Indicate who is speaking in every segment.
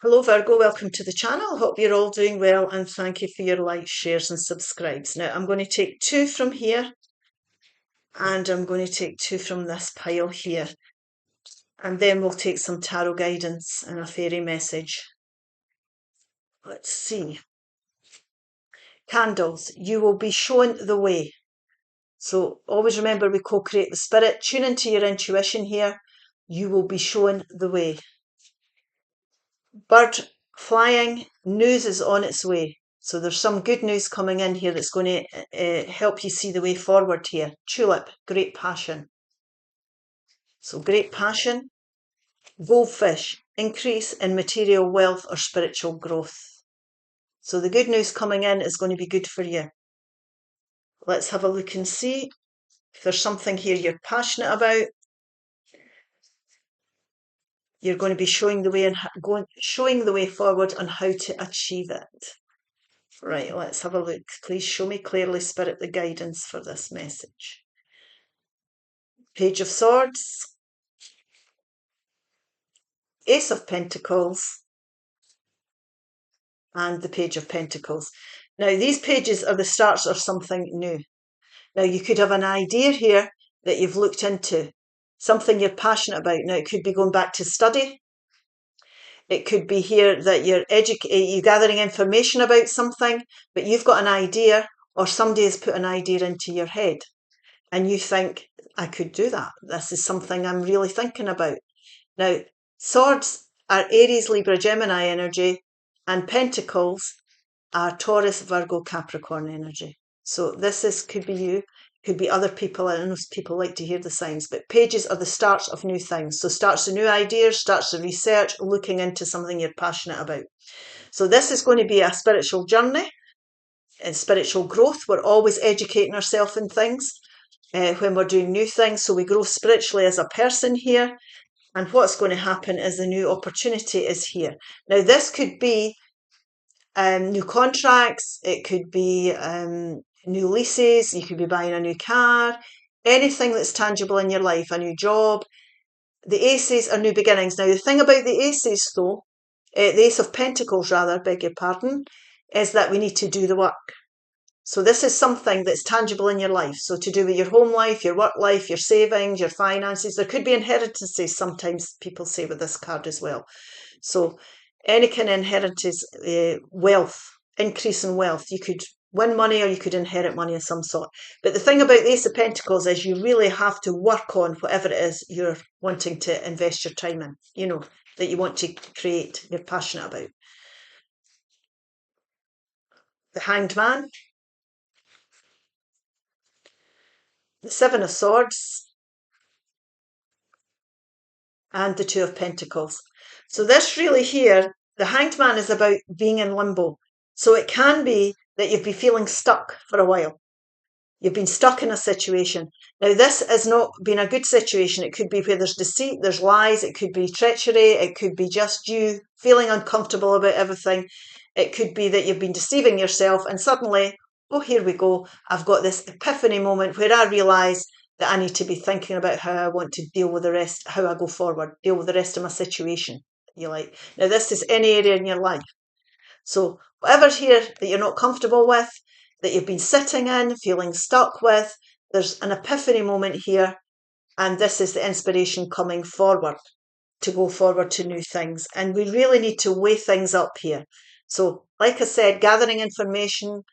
Speaker 1: Hello Virgo, welcome to the channel. Hope you're all doing well and thank you for your likes, shares and subscribes. Now I'm going to take two from here and I'm going to take two from this pile here, and then we'll take some tarot guidance and a fairy message. Let's see. Candles, you will be shown the way. So always remember, we co-create the spirit. Tune into your intuition here. You will be shown the way. Bird flying, news is on its way. So there's some good news coming in here that's going to help you see the way forward here. Tulip, great passion. So great passion. Goldfish, increase in material wealth or spiritual growth. So the good news coming in is going to be good for you. Let's have a look and see if there's something here you're passionate about. You're going to be showing the way and showing the way forward on how to achieve it. Right, let's have a look. Please show me clearly, Spirit, the guidance for this message. Page of Swords, Ace of Pentacles, and the Page of Pentacles. Now, these pages are the starts of something new. Now, you could have an idea here that you've looked into, something you're passionate about. Now, it could be going back to study. It could be here that you're gathering information about something, but you've got an idea, or somebody has put an idea into your head, and you think, I could do that. This is something I'm really thinking about. Now, swords are Aries, Libra, Gemini energy, and pentacles are Taurus, Virgo, Capricorn energy. So this could be you, could be other people. I know people like to hear the signs, but pages are the starts of new things. So starts of new ideas, starts of research, looking into something you're passionate about. So this is going to be a spiritual journey and spiritual growth. We're always educating ourselves in things when we're doing new things. So we grow spiritually as a person here. And what's going to happen is the new opportunity is here. Now, this could be new contracts. It could be new leases. You could be buying a new car. Anything that's tangible in your life, a new job. The aces are new beginnings. Now, the thing about the aces, though, the Ace of Pentacles, rather, beg your pardon, is that we need to do the work. So this is something that's tangible in your life. So to do with your home life, your work life, your savings, your finances. There could be inheritances, sometimes people say with this card as well. So any kind of inheritance, wealth, increase in wealth. You could win money or you could inherit money of some sort. But the thing about the Ace of Pentacles is you really have to work on whatever it is you're wanting to invest your time in, that you want to create, you're passionate about. The Hanged Man, the Seven of Swords, and the Two of Pentacles. So this really here, the Hanged Man is about being in limbo. So it can be that you've been feeling stuck for a while. You've been stuck in a situation. Now, this has not been a good situation. It could be where there's deceit, there's lies, it could be treachery, it could be just you feeling uncomfortable about everything. It could be that you've been deceiving yourself and suddenly, oh, here we go. I've got this epiphany moment where I realise that I need to be thinking about how I want to deal with the rest, how I go forward, deal with the rest of my situation. You like. Now, this is any area in your life. So whatever's here that you're not comfortable with, that you've been sitting in, feeling stuck with, there's an epiphany moment here, and this is the inspiration coming forward to go forward to new things. And we really need to weigh things up here. So, like I said, gathering information,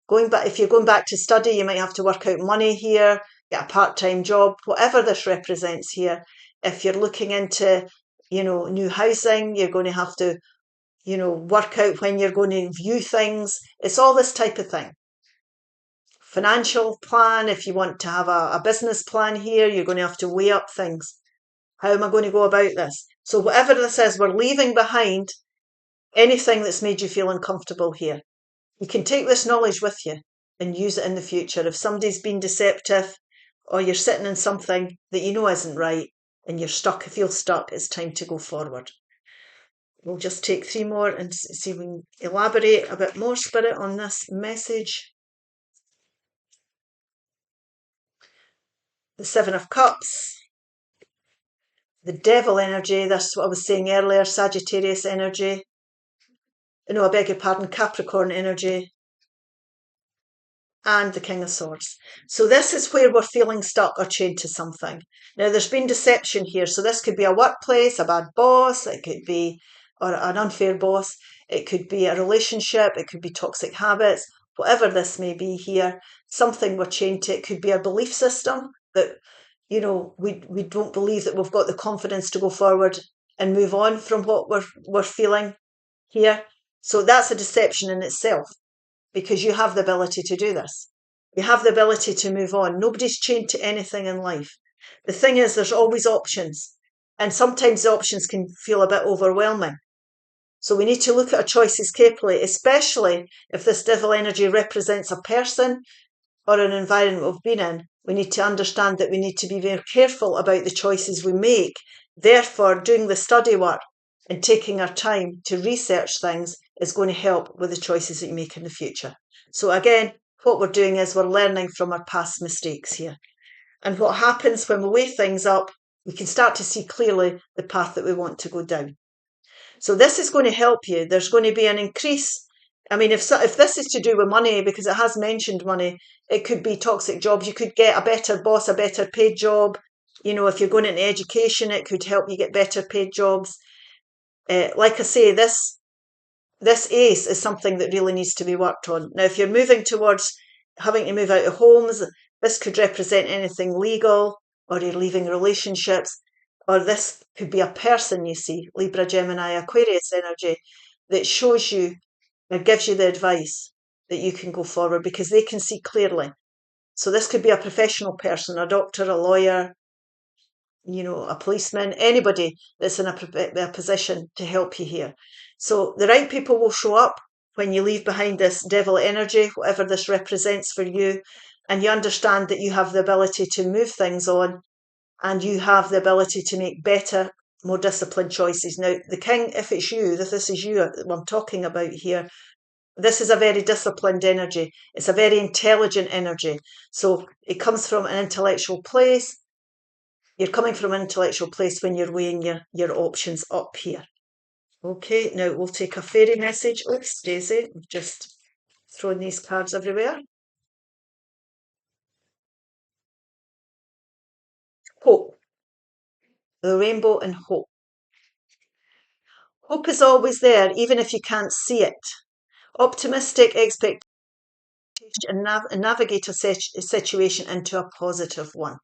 Speaker 1: going back, if you're going back to study, you might have to work out money here, get a part-time job, whatever this represents here. If you're looking into, new housing, you're going to have to, work out when you're going to view things. It's all this type of thing. Financial plan, if you want to have a business plan here, you're going to have to weigh up things. How am I going to go about this? So whatever this is, we're leaving behind anything that's made you feel uncomfortable here. You can take this knowledge with you and use it in the future. If somebody's been deceptive or you're sitting in something that you know isn't right and you're stuck, feel stuck, it's time to go forward. We'll just take three more and see if we can elaborate a bit more, Spirit, on this message. The Seven of Cups, the Devil energy, that's what I was saying earlier, Sagittarius energy, no, I beg your pardon, Capricorn energy, and the King of Swords. So this is where we're feeling stuck or chained to something. Now, there's been deception here. So this could be a workplace, a bad boss, it could be, or an unfair boss, it could be a relationship, it could be toxic habits, whatever this may be here, something we're chained to. It could be a belief system that, you know, we don't believe that we've got the confidence to go forward and move on from what we're feeling here. So that's a deception in itself, because you have the ability to do this. You have the ability to move on. Nobody's chained to anything in life. The thing is, there's always options. And sometimes the options can feel a bit overwhelming. So we need to look at our choices carefully, especially if this devil energy represents a person or an environment we've been in. We need to understand that we need to be very careful about the choices we make. Therefore, doing the study work and taking our time to research things is going to help with the choices that you make in the future. So again, what we're doing is we're learning from our past mistakes here. And what happens when we weigh things up, we can start to see clearly the path that we want to go down. So this is going to help you. There's going to be an increase. I mean, if this is to do with money, because it has mentioned money, it could be toxic jobs. You could get a better boss, a better paid job. You know, if you're going into education, it could help you get better paid jobs. Like I say, this ace is something that really needs to be worked on. Now, if you're moving towards having to move out of homes, this could represent anything legal, or you're leaving relationships, or this could be a person, you see, Libra, Gemini, Aquarius energy, that shows you or gives you the advice that you can go forward because they can see clearly. So this could be a professional person, a doctor, a lawyer, you know, a policeman, anybody that's in a position to help you here. So the right people will show up when you leave behind this devil energy, whatever this represents for you, and you understand that you have the ability to move things on, and you have the ability to make better, more disciplined choices. Now, the king, if it's you, if this is you I'm talking about here, this is a very disciplined energy. It's a very intelligent energy. So it comes from an intellectual place. You're coming from an intellectual place when you're weighing your options up here. Okay, now we'll take a fairy message. Oops, Daisy, I've just thrown these cards everywhere. Hope. The rainbow and hope. Hope is always there, even if you can't see it. Optimistic expectation and navigate a situation into a positive one.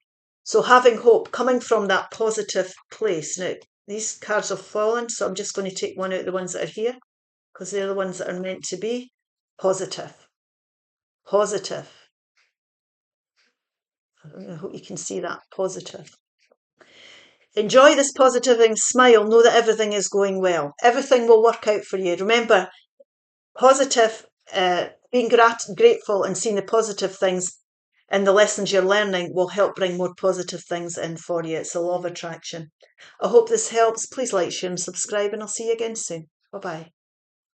Speaker 1: So having hope, coming from that positive place. Now, these cards have fallen, so I'm just going to take one out of the ones that are here, because they're the ones that are meant to be. Positive. Positive. I hope you can see that. Positive. Enjoy this positive and smile. Know that everything is going well. Everything will work out for you. Remember, positive, being grateful and seeing the positive things and the lessons you're learning will help bring more positive things in for you. It's a law of attraction. I hope this helps. Please like, share and subscribe, and I'll see you again soon. Bye-bye.